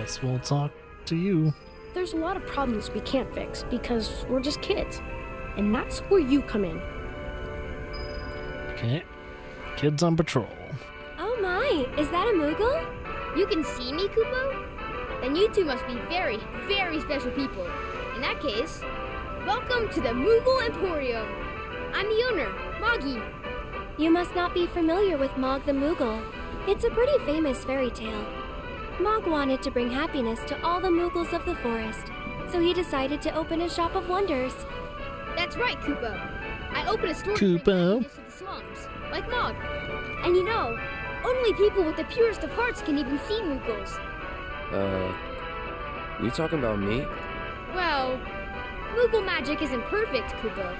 Guess we'll talk to you. There's a lot of problems we can't fix because we're just kids. And that's where you come in. Okay. Kids on patrol. Oh my, is that a Moogle? You can see me, Kupo? Then you two must be very, very special people. In that case, welcome to the Moogle Emporium. I'm the owner, Moggy. You must not be familiar with Mog the Moogle. It's a pretty famous fairy tale. Mog wanted to bring happiness to all the Moogles of the forest, so he decided to open a shop of wonders. That's right, Kupo. I opened a store Kupo. to bring happiness to the slums, like Mog. And you know, only people with the purest of hearts can even see Moogles. You talking about me? Well, Moogle magic isn't perfect, Kupo.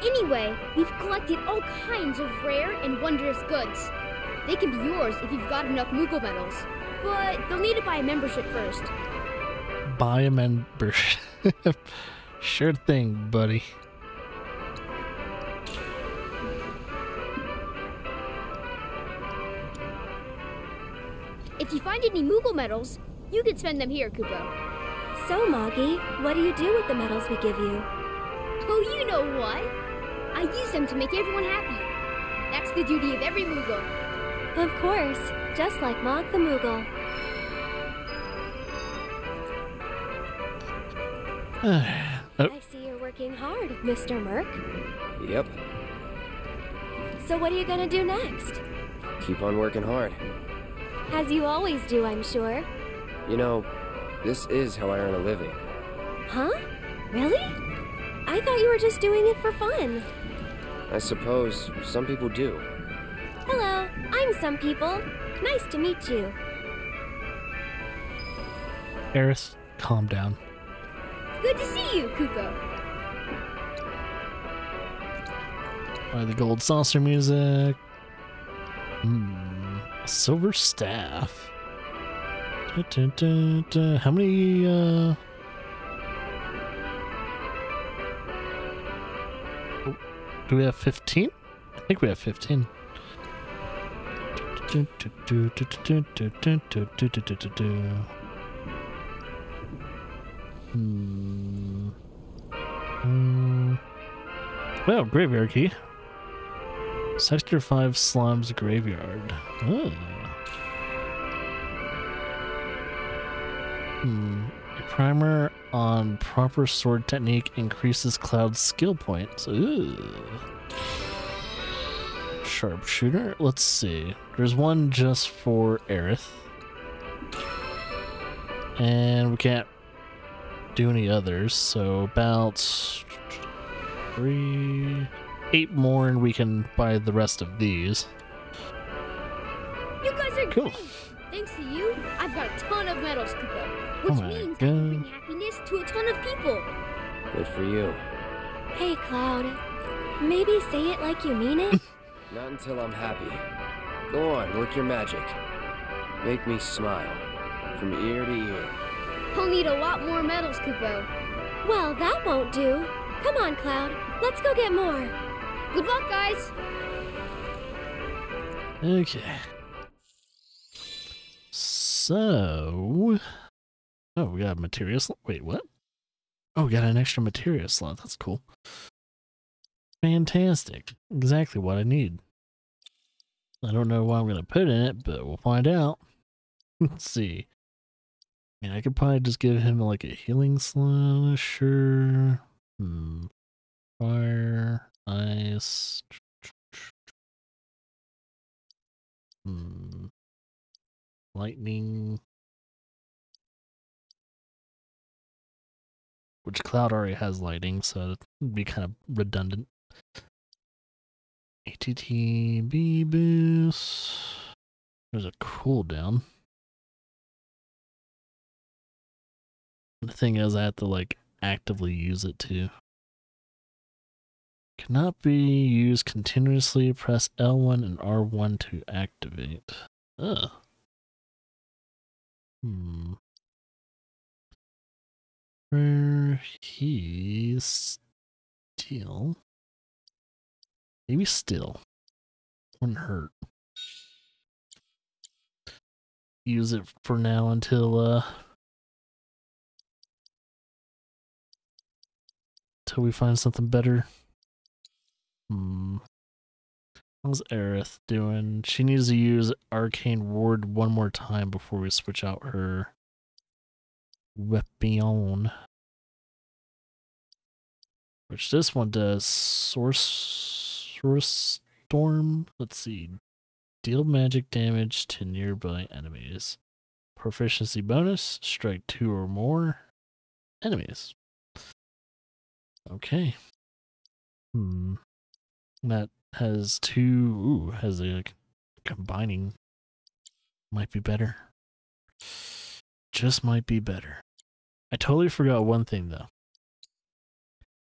Anyway, we've collected all kinds of rare and wondrous goods. They can be yours if you've got enough Moogle medals, but they'll need to buy a membership first. Buy a membership. Sure thing, buddy. If you find any Moogle medals, you can spend them here, Kupo. So, Moggy, what do you do with the medals we give you? Oh, you know what? I use them to make everyone happy. That's the duty of every Moogle. Of course, just like Mog the Moogle. I see you're working hard, Mr. Merc. Yep. So what are you gonna do next? Keep on working hard. As you always do, I'm sure. You know, this is how I earn a living. Huh? Really? I thought you were just doing it for fun. I suppose some people do. Hello, I'm Some People. Nice to meet you. Eris, calm down. Good to see you, Kupo. Buy the gold saucer music. Silver staff. How many, oh, do we have 15? I think we have 15. Well, graveyard key. Sector 5 Slums Graveyard. Oh. A primer on proper sword technique increases Cloud's skill points. Ooh. Sharpshooter? Let's see. There's one just for Aerith. And we can't do any others, so about 8 more and we can buy the rest of these. You guys are Cool. great. Thanks to you, I've got a ton of medals, Kupo. Oh Which my means I can bring God. happiness to a ton of people. Good for you. Hey, Cloud. Maybe say it like you mean it? Not until I'm happy. Go on, work your magic. Make me smile. From ear to ear. I'll need a lot more medals, Kupo. Well, that won't do. Come on, Cloud. Let's go get more. Good luck, guys! Okay. So... Oh, we got a materia slot. Wait, what? Oh, we got an extra materia slot. That's cool. Fantastic. Exactly what I need. I don't know what I'm going to put in it, but we'll find out. Let's see. I mean, I could probably just give him like a healing slot, sure. Fire, ice. Lightning. Which Cloud already has lightning, so it'd be kind of redundant. ATT boost. There's a cooldown. The thing is, I have to like actively use it too. Cannot be used continuously. Press L1 and R1 to activate. Ugh. Where he's still. Maybe still. Wouldn't hurt. Use it for now until until we find something better. How's Aerith doing? She needs to use Arcane Ward one more time before we switch out her weapon. Which this one does Source Storm. Let's see. Deal magic damage to nearby enemies. Proficiency bonus, strike 2 or more enemies. Okay. That has has a combining. Might be better. Just might be better. I totally forgot one thing though.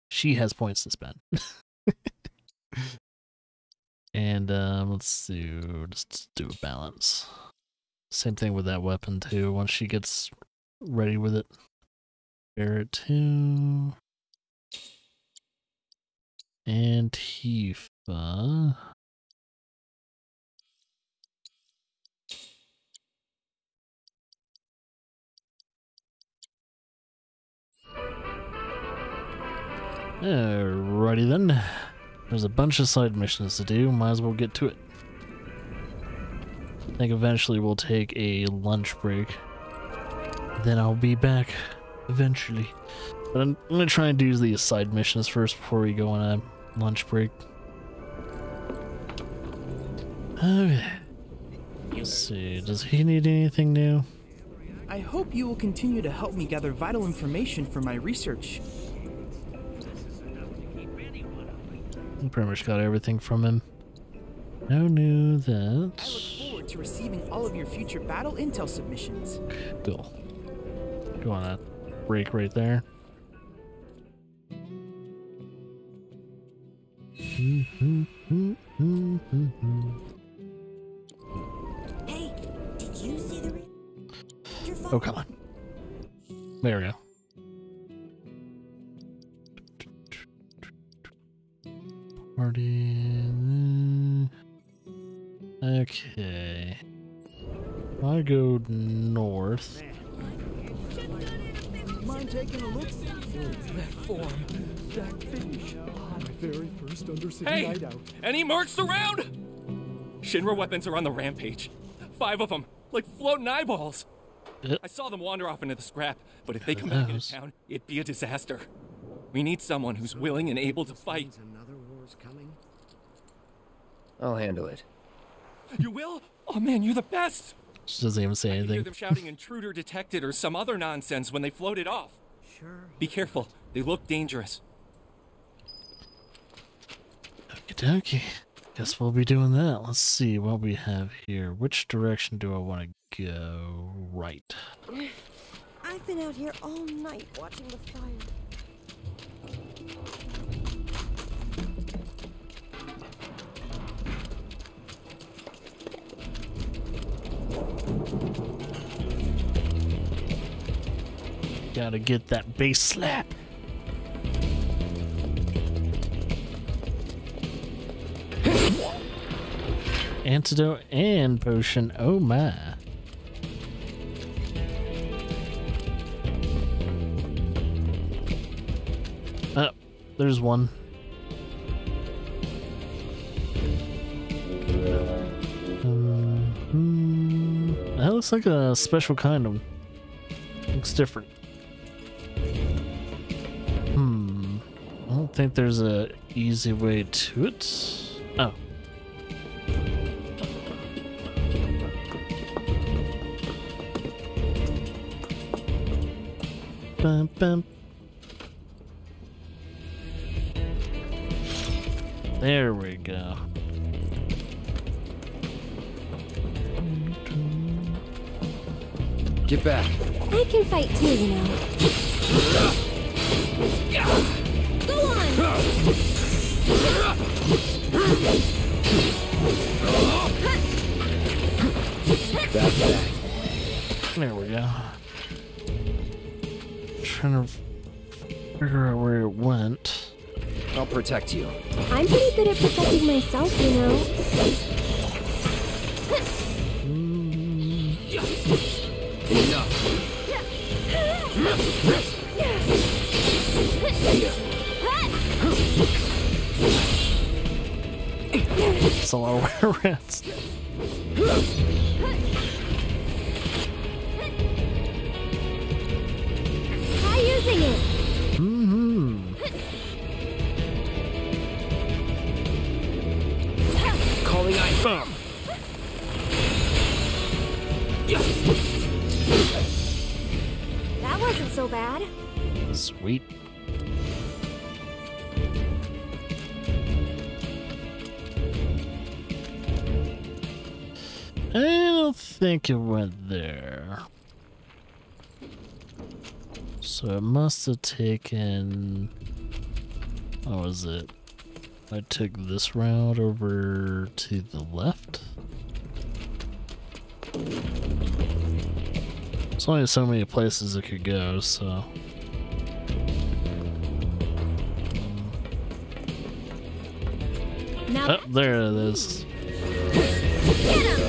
She has points to spend. And let's see, just do a balance. Same thing with that weapon too, once she gets ready with it. Barrett 2. Antifa. Alrighty then. There's a bunch of side missions to do, might as well get to it. I think eventually we'll take a lunch break. Then I'll be back eventually. But I'm gonna try and do these side missions first before we go on a lunch break. Okay. Let's see, does he need anything new? I hope you will continue to help me gather vital information for my research. I pretty much got everything from him. No new that. I look forward to receiving all of your future battle intel submissions. Cool. Go on a break right there. Hey, did you see the Oh, come on. There we go. Party. Okay. I go north. Mind taking a look? That form, that finish. My very first undercity night out. Any mercs around? Shinra weapons are on the rampage. 5 of them, like floating eyeballs. I saw them wander off into the scrap, but if they come back into town, it'd be a disaster. We need someone who's willing and able to fight. Another war's coming. I'll handle it. You will? Oh man, you're the best! She doesn't even say I could hear anything. them shouting intruder detected or some other nonsense when they floated off. Sure. Be careful, they look dangerous. Okie dokie. Guess we'll be doing that. Let's see what we have here. Which direction do I want to go? Right. I've been out here all night watching the fire. Gotta get that bass slap. Antidote and potion. Oh my. Oh, there's one. That looks like a special kind of. Looks different. I don't think there's a easy way to it. Oh. Bum, bum. There we go. Get back. I can fight too, you know. Go on! Back. There we go. Trying to figure out where it went. I'll protect you. I'm pretty good at protecting myself, you know. Enough. that's a lot of were rats. Try using it. Calling ice. Boom. That wasn't so bad. Sweet. I don't think it went there. So it must have taken... What was it? I took this route over to the left? There's only so many places it could go, so... Now Oh, there it is. get him!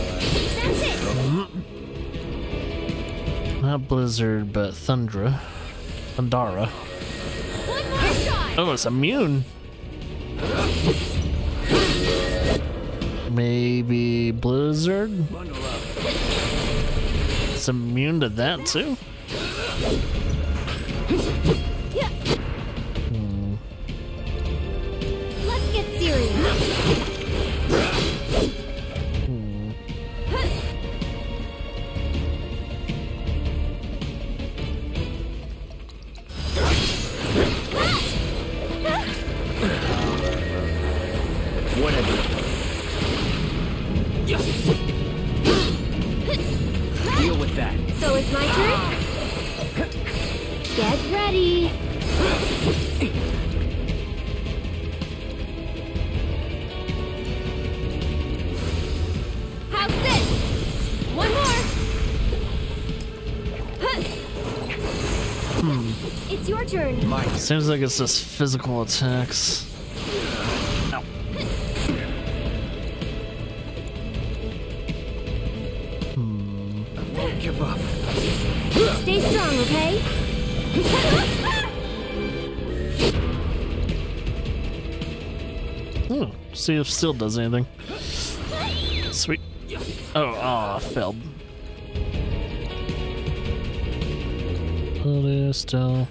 That's it! Not Blizzard, but Thundra. Thundara. One more shot! Oh, it's immune. Maybe Blizzard? Bundle up. It's immune to that too? Yeah. Let's get serious. Whatever. Deal with that. So it's my turn? Get ready. How's this? One more. It's your turn. Mine. Seems like it's just physical attacks. Ow. Won't give up. Stay strong, okay? See if still does anything. Sweet. Oh, I failed. Hold it still.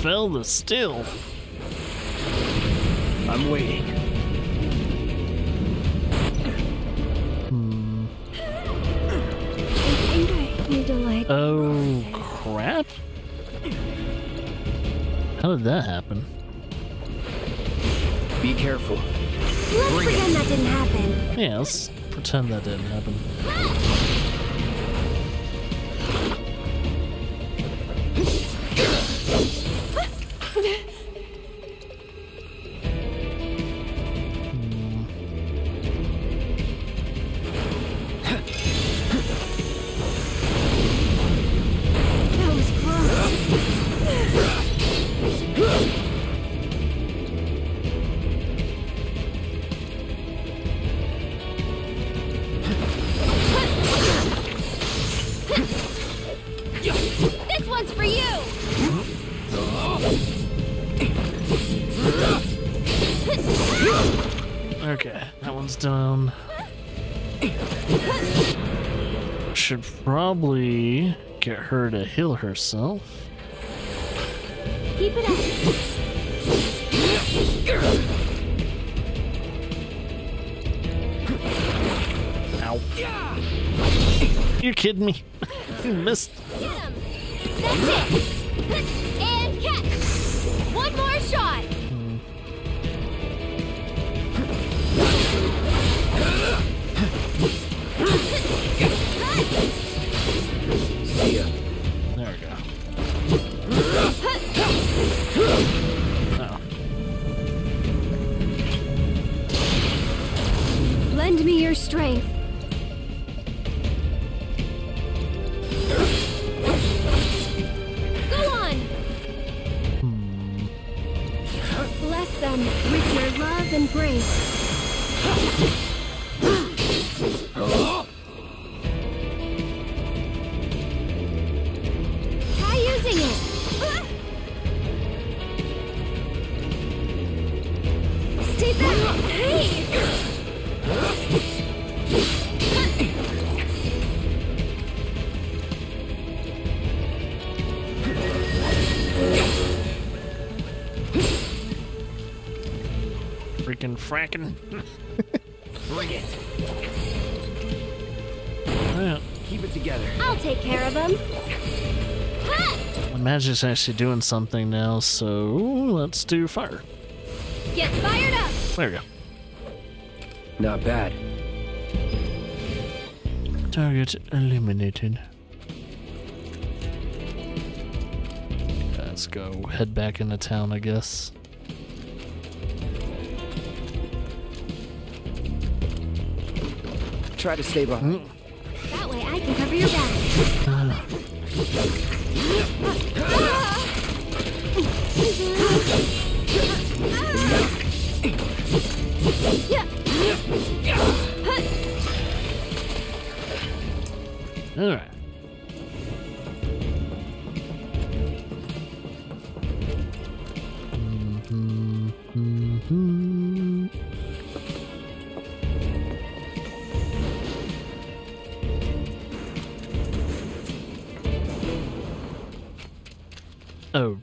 Fell the still. I'm waiting. I think I need to like... Oh, crap. How did that happen? Be careful. Let's pretend that didn't happen. Yeah, let's pretend that didn't happen. That was close. This one's for you. Okay, that one's done. Should probably get her to heal herself. Keep it up. Ow. You're kidding me. You missed. Get him. That's it. And catch. One more shot. See ya. There we go. Oh. Lend me your strength. Go on. fucking fracking. Bring it. Yeah. Keep it together. I'll take care of him. The magic's actually doing something now, so let's do fire. Get fired up. There we go. Not bad. Target eliminated. Let's go head back into town, I guess. Try to stay behind. That way I can cover your back. All right. Oh,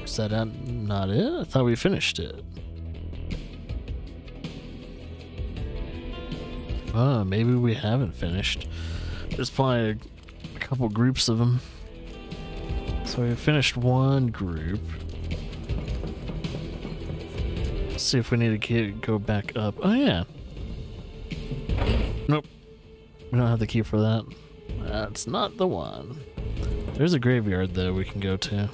is that not it? I thought we finished it. Oh, maybe we haven't finished. There's probably a couple groups of them. So we finished one group. Let's see if we need to go back up. Oh yeah. Nope. We don't have the key for that. That's not the one. There's a graveyard though we can go to.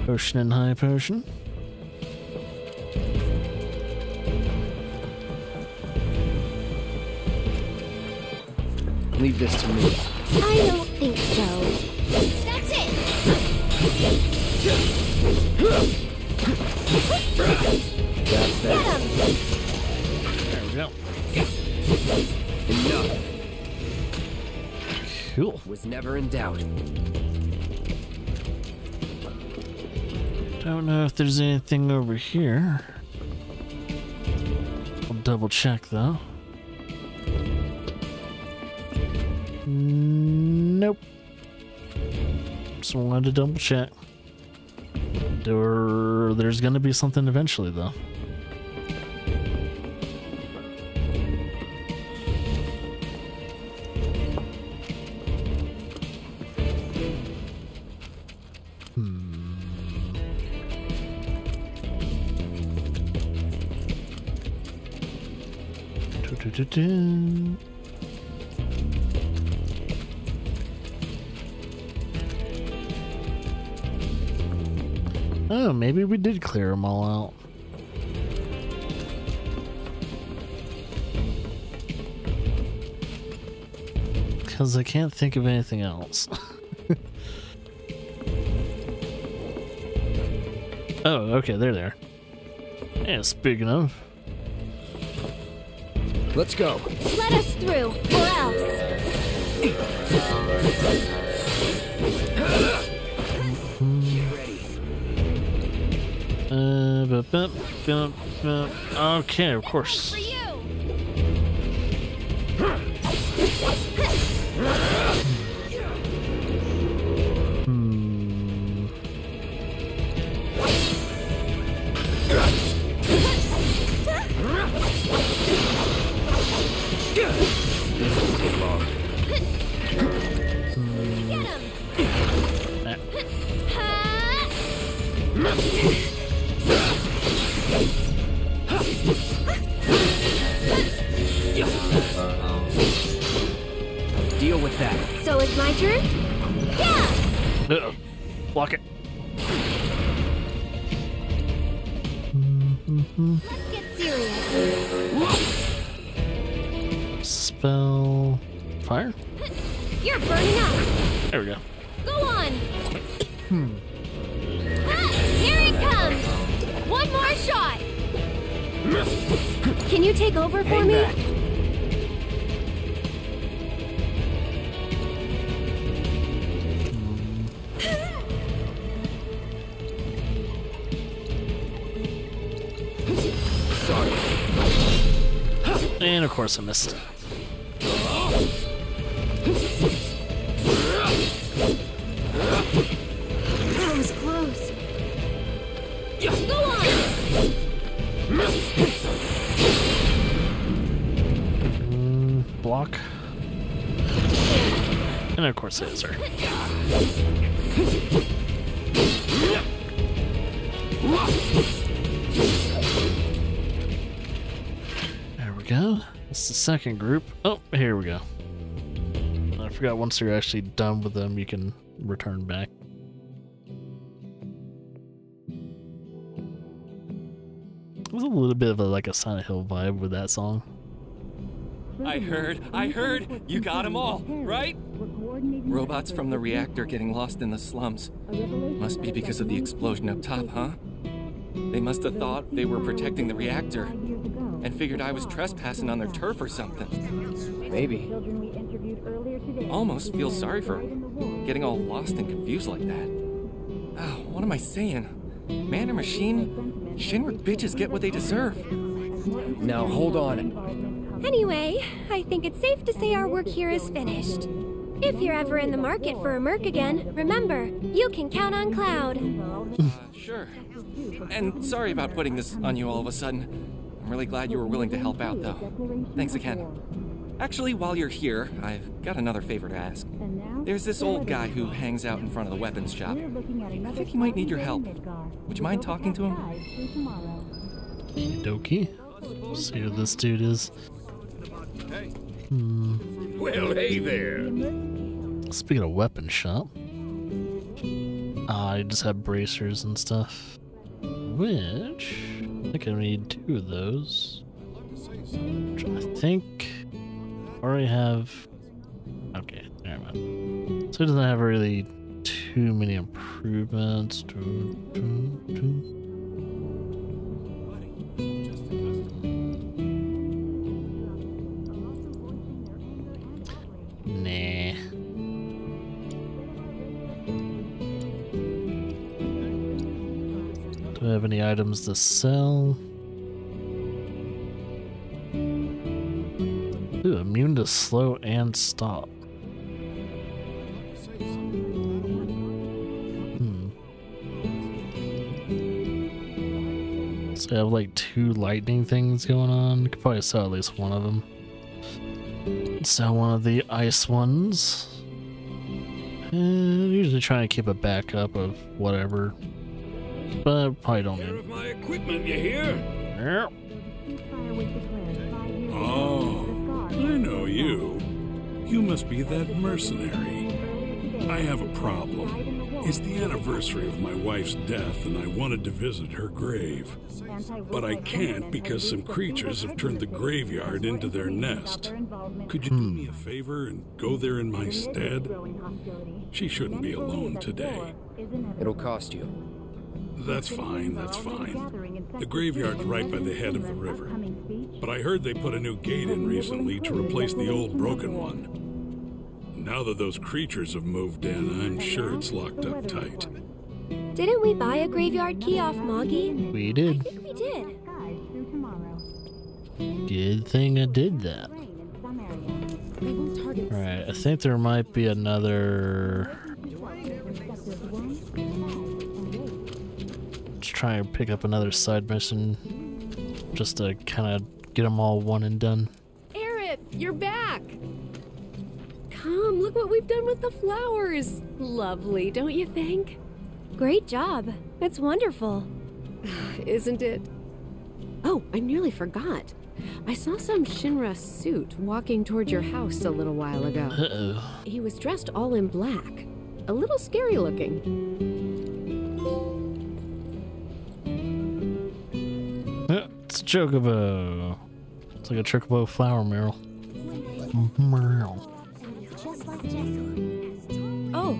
Potion and high potion. Leave this to me. I don't think so. That's it. That's Get that. him. There we go. Enough. Cool. Was never in doubt. Don't know if there's anything over here. I'll double check though. Nope. Just wanted to double check. There's gonna be something eventually though. Oh, maybe we did clear them all out. Because I can't think of anything else. Oh, okay, they're there. Yeah, speaking of. Let's go. Let us through, or else. Okay, of course. For you. Deal with that. So it's my turn? Yeah! Uh-oh. Block it. Let's get serious. Spell fire? You're burning up. There we go. Go on. Here it comes. One more shot. Can you take over for Hang me? back. Sorry. And of course I missed. And of course it is her. There we go. That's the second group. Oh, here we go. I forgot once you're actually done with them, you can return back. There's a little bit of like a Silent Hill vibe with that song. I heard! You got them all, right? Robots from the reactor getting lost in the slums. Must be because of the explosion up top, huh? They must have thought they were protecting the reactor and figured I was trespassing on their turf or something. Maybe. Almost feel sorry for getting all lost and confused like that. Oh, what am I saying? Man or machine? Shinra bitches get what they deserve. Now hold on. Anyway, I think it's safe to say our work here is finished. If you're ever in the market for a merc again, remember, you can count on Cloud. Sure. And sorry about putting this on you all of a sudden. I'm really glad you were willing to help out, though. Thanks again. Actually, while you're here, I've got another favor to ask. There's this old guy who hangs out in front of the weapons shop. I think he might need your help. Would you mind talking to him? Okie dokie. See who this dude is. Well, hey there. Speaking of weapon shop, I just have bracers and stuff, which I think I need 2 of those. Which I think I already have. Okay, never mind. So it doesn't have really too many improvements. Nah. Do I have any items to sell? Ooh, immune to slow and stop. So I have like 2 lightning things going on. Could probably sell at least one of them. Sell one of the ice ones. And usually trying to keep a backup of whatever. But I probably don't need it. My equipment, you hear? Yep. Oh, I know you. You must be that mercenary. I have a problem. It's the anniversary of my wife's death, and I wanted to visit her grave. But I can't because some creatures have turned the graveyard into their nest. Could you do me a favor and go there in my stead? She shouldn't be alone today. It'll cost you. That's fine, that's fine. The graveyard's right by the head of the river. But I heard they put a new gate in recently to replace the old broken one. Now that those creatures have moved in, I'm sure it's locked up tight. Didn't we buy a graveyard key off Moggy? We did. I think we did. Good thing I did that. Alright, I think there might be another... Let's try and pick up another side mission just to kind of get them all one and done. Aerith, you're back! Come, look what we've done with the flowers. Lovely, don't you think? Great job. It's wonderful. Isn't it? Oh, I nearly forgot. I saw some Shinra suit walking toward your house a little while ago. Uh-oh. He was dressed all in black. A little scary looking. It's a chocobo. It's like a chocobo flower mural. Oh,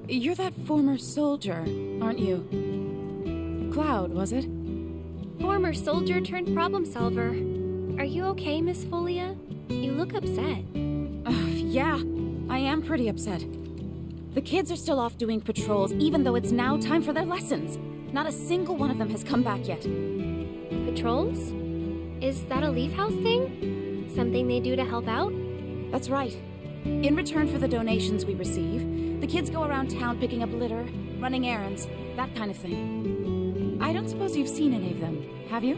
you're that former soldier, aren't you? Cloud, was it? Former soldier turned problem solver. Are you okay, Miss Folia? You look upset. Yeah, I am pretty upset. The kids are still off doing patrols, even though it's now time for their lessons. Not a single one of them has come back yet. Patrols? Is that a Leaf House thing? Something they do to help out? That's right. In return for the donations we receive, the kids go around town picking up litter, running errands, that kind of thing. I don't suppose you've seen any of them, have you?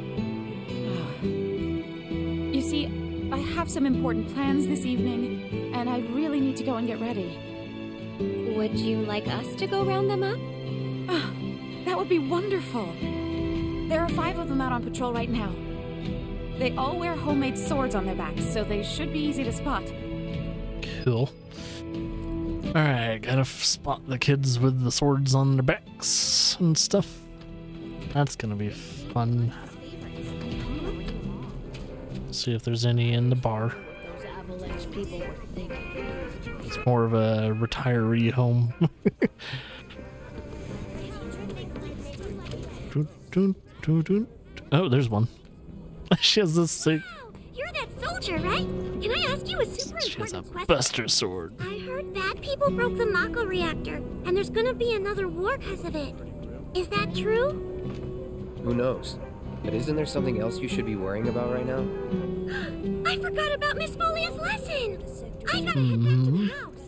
You see, I have some important plans this evening, and I really need to go and get ready. Would you like us to go round them up? Oh, that would be wonderful. There are 5 of them out on patrol right now. They all wear homemade swords on their backs, so they should be easy to spot. Cool. Alright, gotta spot the kids with the swords on their backs and stuff. That's gonna be fun. See if there's any in the bar. It's more of a retiree home. Oh, there's one. She has this thing. Wow, you're that soldier, right? Can I ask you a super She has a important question? buster sword. I heard bad people broke the Mako reactor, and there's gonna be another war because of it. Is that true? Who knows? But isn't there something else you should be worrying about right now? I forgot about Miss Folia's lesson! I gotta head back to the house.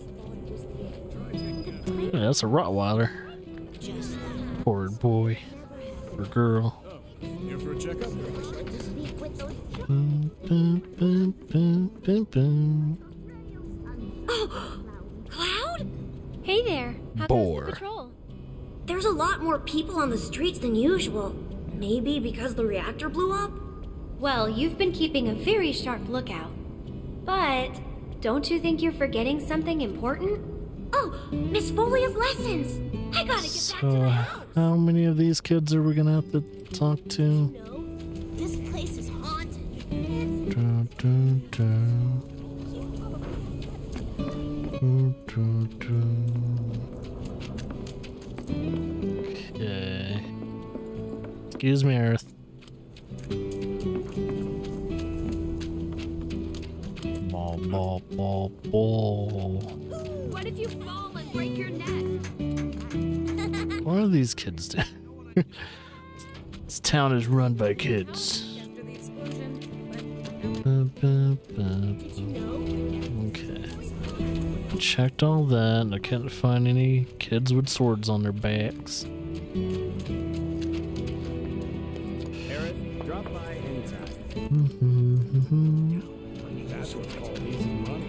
Yeah, that's a Rottweiler. Poor boy. Poor girl. Here for a checkup? Oh, Cloud? Hey there. How goes the patrol? There's a lot more people on the streets than usual. Maybe because the reactor blew up? Well, you've been keeping a very sharp lookout. But don't you think you're forgetting something important? Oh, Miss Folia's lessons! I gotta get back to the house! How many of these kids are we gonna have to talk to? This place is haunted. Okay. Excuse me, Earth. Ball. What if you fall and break your neck? What are these kids doing? This town is run by kids. Okay. Checked all that, and I couldn't find any kids with swords on their backs. Aerith, drop by anytime. That's what's called easy money.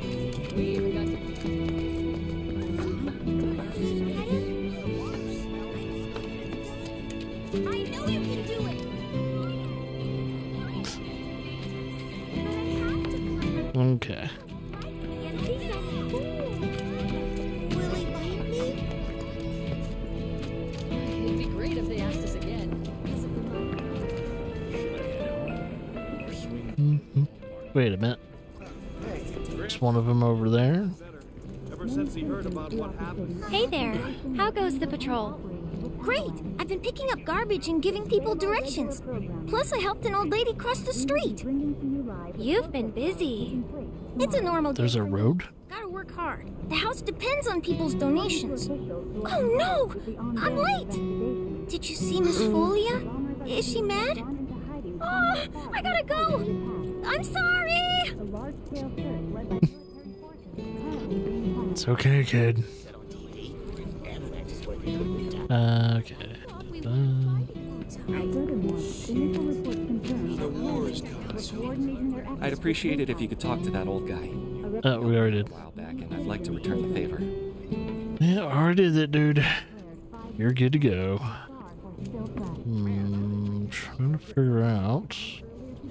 I know you can do it! Okay. It'd be great if they asked us again. Wait a minute. There's one of them over there. Ever since he heard about what happened. Hey there. How goes the patrol? Great! I've been picking up garbage and giving people directions. Plus, I helped an old lady cross the street. You've been busy. It's a normal There's day a for me. road? Gotta work hard. The house depends on people's donations. Oh no! I'm late! Did you see Miss Folia? Is she mad? Oh, I gotta go! I'm sorry! It's okay, kid. Okay. I'd appreciate it if you could talk to that old guy. We already did. A while back, and I'd like to return the favor. Yeah, already did it, dude. You're good to go. Trying to figure out.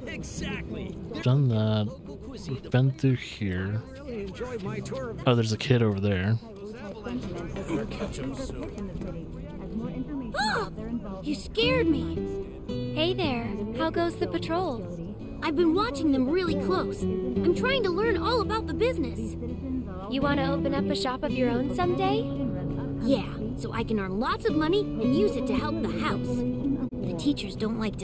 Exactly. Done that. We've been through here. Oh, there's a kid over there. Oh, you scared me. Hey there. How goes the patrol? I've been watching them really close. I'm trying to learn all about the business. You want to open up a shop of your own someday? Yeah, so I can earn lots of money and use it to help the house. The teachers don't like to